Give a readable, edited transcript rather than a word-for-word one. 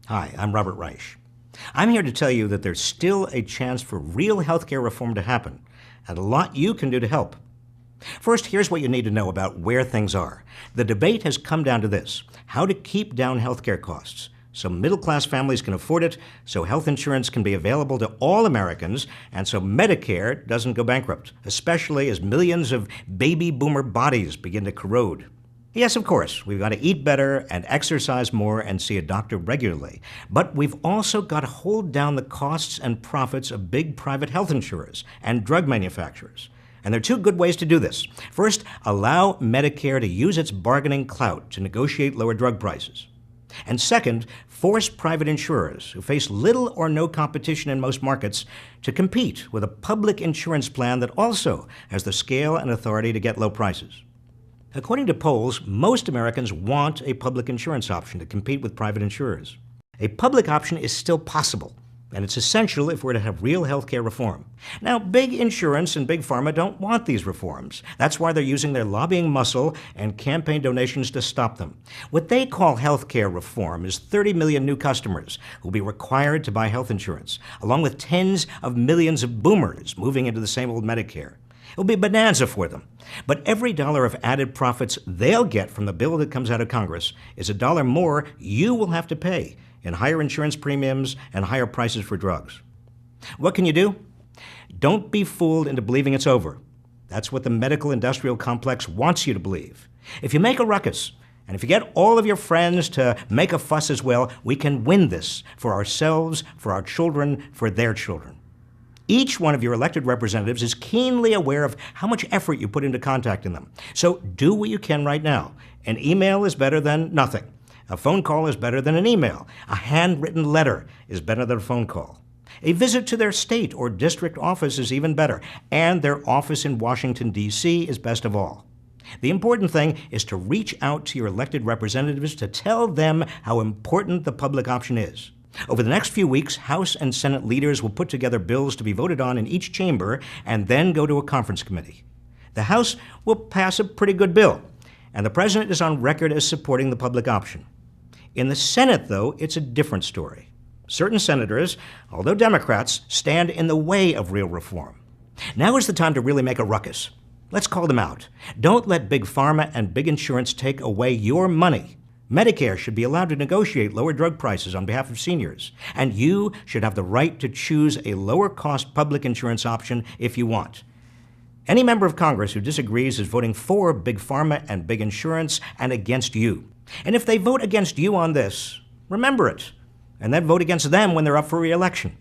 Hi, I'm Robert Reich. I'm here to tell you that there's still a chance for real healthcare reform to happen, and a lot you can do to help. First, here's what you need to know about where things are. The debate has come down to this: how to keep down healthcare costs so middle-class families can afford it, so health insurance can be available to all Americans, and so Medicare doesn't go bankrupt, especially as millions of baby boomer bodies begin to corrode. Yes, of course, we've got to eat better and exercise more and see a doctor regularly. But we've also got to hold down the costs and profits of big private health insurers and drug manufacturers. And there are two good ways to do this. First, allow Medicare to use its bargaining clout to negotiate lower drug prices. And second, force private insurers, who face little or no competition in most markets, to compete with a public insurance plan that also has the scale and authority to get low prices. According to polls, most Americans want a public insurance option to compete with private insurers. A public option is still possible, and it's essential if we're to have real healthcare reform. Now, big insurance and big pharma don't want these reforms. That's why they're using their lobbying muscle and campaign donations to stop them. What they call healthcare reform is 30 million new customers who will be required to buy health insurance, along with tens of millions of boomers moving into the same old Medicare. It'll be a bonanza for them. But every dollar of added profits they'll get from the bill that comes out of Congress is a dollar more you will have to pay in higher insurance premiums and higher prices for drugs. What can you do? Don't be fooled into believing it's over. That's what the medical industrial complex wants you to believe. If you make a ruckus, and if you get all of your friends to make a fuss as well, we can win this for ourselves, for our children, for their children. Each one of your elected representatives is keenly aware of how much effort you put into contacting them. So do what you can right now. An email is better than nothing. A phone call is better than an email. A handwritten letter is better than a phone call. A visit to their state or district office is even better. And their office in Washington, D.C. is best of all. The important thing is to reach out to your elected representatives to tell them how important the public option is. Over the next few weeks, House and Senate leaders will put together bills to be voted on in each chamber and then go to a conference committee. The House will pass a pretty good bill, and the president is on record as supporting the public option. In the Senate, though, it's a different story. Certain senators, although Democrats, stand in the way of real reform. Now is the time to really make a ruckus. Let's call them out. Don't let big pharma and big insurance take away your money. Medicare should be allowed to negotiate lower drug prices on behalf of seniors, and you should have the right to choose a lower-cost public insurance option if you want. Any member of Congress who disagrees is voting for big pharma and big insurance and against you. And if they vote against you on this, remember it, and then vote against them when they're up for re-election.